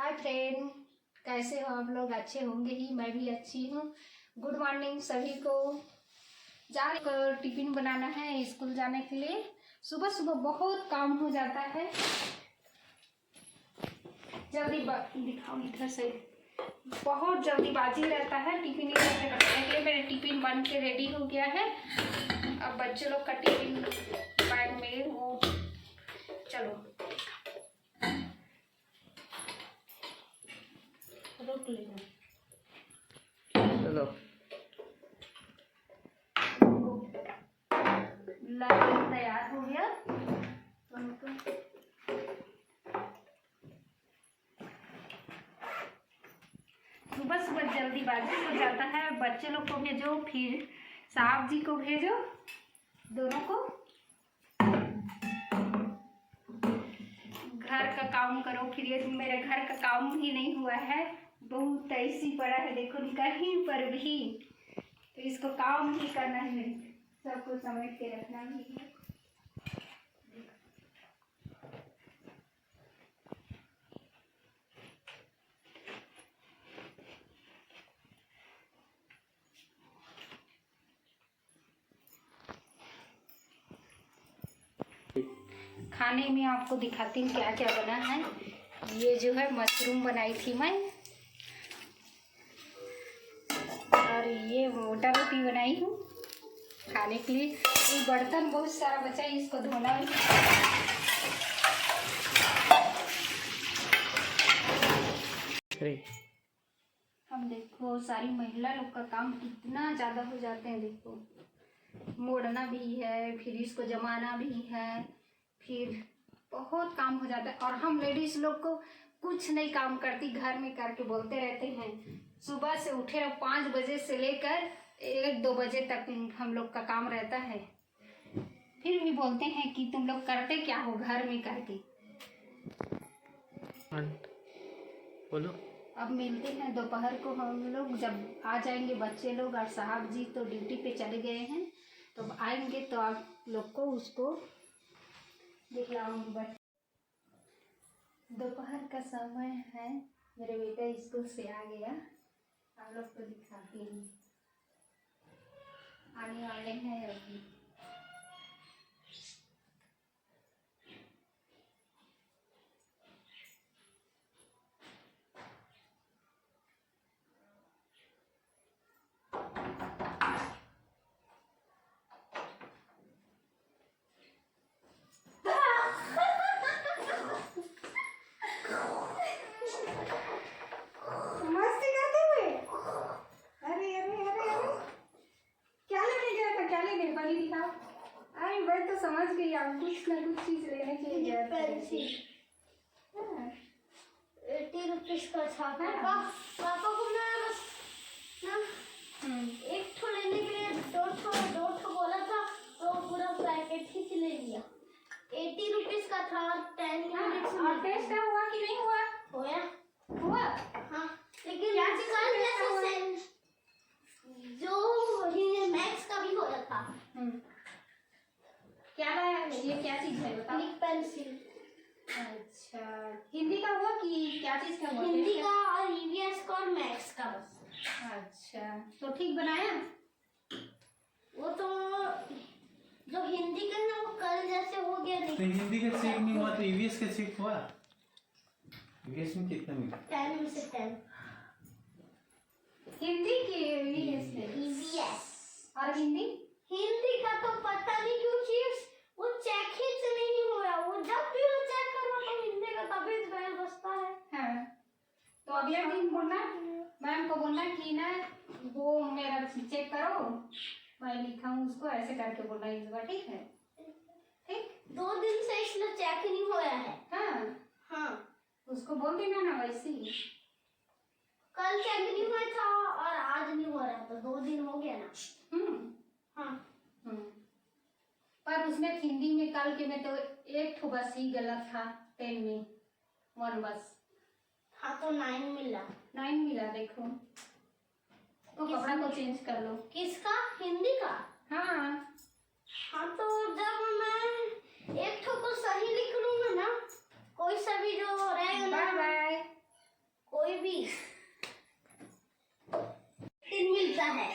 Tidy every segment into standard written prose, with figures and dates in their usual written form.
Hi friend, कैसे हो आप लोग? अच्छे होंगे ही, मैं भी अच्छी हूँ। गुड मॉर्निंग सभी को। टिफिन बनाना है स्कूल जाने के लिए। सुबह सुबह बहुत काम हो जाता है। दिखाओ इधर से। बहुत जल्दीबाजी रहता है टिफिन बनाने के लिए। मेरे टिफिन बन के रेडी हो गया है। अब बच्चे लोग का टिफिन बैग में वो चलो रोक लेना। चलो लंच तैयार हो गया। सुबह सुबह जल्दीबाजी हो जाता है। बच्चे लोग को भेजो, फिर साहब जी को भेजो, दोनों को। घर का काम करो। फिर ये मेरे घर का काम ही नहीं हुआ है, बहुत ऐसी पड़ा है देखो कहीं पर भी। तो इसको काम ही करना है, सबको समेट के रखना भी है। खाने में आपको दिखाती हूँ क्या क्या बना है। ये जो है मशरूम बनाई थी मैं, और ये मोटा रोटी बनाई हूँ खाने के लिए। ये बर्तन बहुत सारा बचा है, इसको धोना है। हम देखो सारी महिला लोग का काम कितना ज़्यादा हो जाते हैं। देखो मोड़ना भी है, फिर इसको जमाना भी है, फिर बहुत काम हो जाता है। और हम लेडीज लोग को कुछ नहीं काम करती, घर में करके बोलते रहते हैं। सुबह से उठे 5 बजे से लेकर 1-2 बजे तक हम लोग का काम रहता है। फिर भी बोलते हैं कि तुम लोग करते क्या हो घर में करके। बोलो। अब मिलते हैं दोपहर को हम लोग, जब आ जाएंगे बच्चे लोग और साहब जी तो ड्यूटी पे चले गए हैं। तो आएंगे तो आप लोग को उसको दिखलाऊंगी। बट दोपहर का समय है, मेरे बेटा स्कूल से आ गया। आप लोग को दिखाती हूँ, आने वाले हैं अभी। मैं तो समझ गई आप कुछ ना कुछ चीज लेने के लिए गए थे। 80 रुपीज का था। पापा को मैं बस ना एक ठो लेने के लिए दो ठो बोला था, तो पूरा पैकेट ही ले लिया। 80 रुपीज का था। 10 मिनट्स में। और टेस्ट हुआ कि नहीं हुआ? हुआ। हाँ, लेकिन कल जैसे जो ये मैक्स का भी हो रहा था। क्या लाया है? ये क्या चीज है बताओ? पेंसिल। अच्छा, हिंदी का हुआ कि क्या चीज का हुआ? हिंदी का और ईवीएस का और मैथ्स का बस। अच्छा, तो ठीक बनाया? वो तो जो हिंदी का ना वो कल जैसे हो गया। तो हिंदी का चेक नहीं हुआ तो ईवीएस का चेक हुआ? ईवीएस में कितना मिला? 10 में से 10। हिंदी की ईवीएस और हिंदी का तो पता नहीं क्यों चीज वो चेक ही से नहीं हुआ। वो जब भी वो चेक करो तो हिंदी का तभी बैल बसता है। हाँ, तो अगले दिन बोलना, मैम को बोलना कि ना वो मेरा चेक करो, मैं लिखा हूँ उसको, ऐसे करके बोलना इस बार। ठीक है? ठीक। 2 दिन से इसलिए चेक नहीं हुआ है। हाँ, उसको बोल देना ना वैसे ही। कल चेक नहीं हुआ था और आज नहीं हो रहा, तो 2 दिन हो गया ना। हाँ। पर उसमें हिंदी में कल के में तो एक ठो बस ही गलत था। 10 में 1 बस। हाँ, तो 9 मिला। 9 मिला। देखो तो कपड़ा को चेंज कर लो। किसका? हिंदी का। हाँ, तो जब मैं एक ठो को सही लिख लूंगा ना, कोई सा भी जो रहेगा ना। Bye bye. रुपीज 3 मिलता है।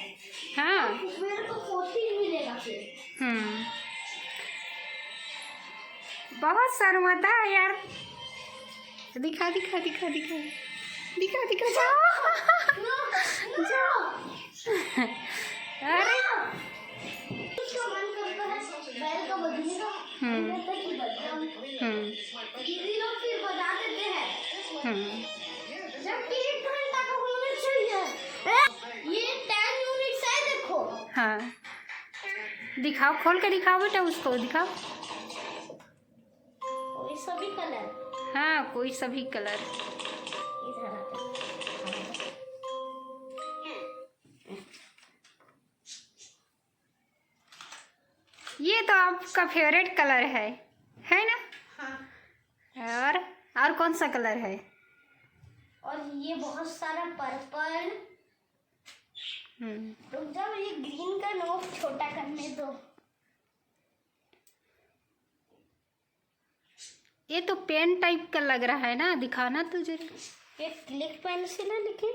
हाँ। मेरे को 14 मिलेगा फिर। बहुत शर्माता है यार। दिखा दिखा दिखा दिखा दिखा दिखा जाओ जाओ। अरे उसका मन करता है बैल का बजने का, कहता है कि बजाओ। दीदी लोग फिर बजा देते हैं। जबकि 1 घंटा का होना चाहिए। ये 10 यूनिट्स है देखो। हाँ, दिखाओ, खोल के दिखाओ बेटा, उसको दिखाओ। कोई सभी कलर। हाँ, कोई सभी कलर। इधर आते हैं। ये तो आपका फेवरेट कलर है ना? हाँ। और कौन सा कलर है? और ये बहुत सारा पर्पल। रुक जाओ, ये ग्रीन का नोक छोटा करने दो। ये तो पेन टाइप का लग रहा है ना, दिखाना तो जरूर। ये क्लिक पेंसिल है लेकिन।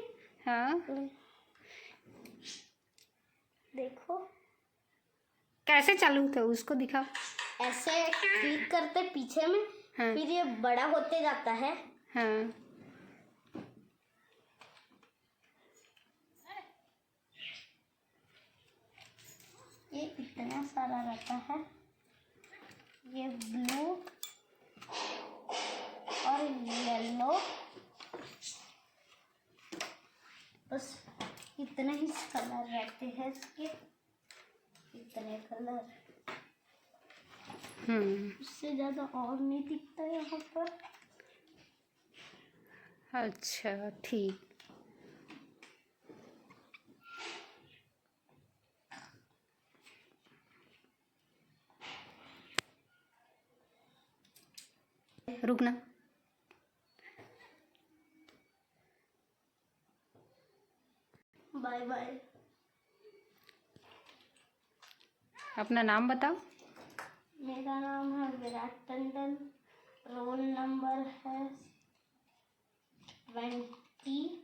हाँ, देखो कैसे चालू होता है उसको दिखाओ। ऐसे क्लिक करते पीछे में। हाँ। फिर ये बड़ा होते जाता है। हाँ, ये इतना सारा रहता है। ये ब्लू और येलो, बस इतने ही कलर रहते हैं इसके। इतने कलर, उससे ज्यादा और नहीं दिखता यहाँ पर। अच्छा ठीक। रुकना। Bye bye. अपना नाम बताओ। मेरा नाम है विराट टंडन। रोल नंबर है 20।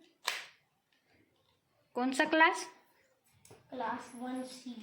कौन सा क्लास? Class 1C।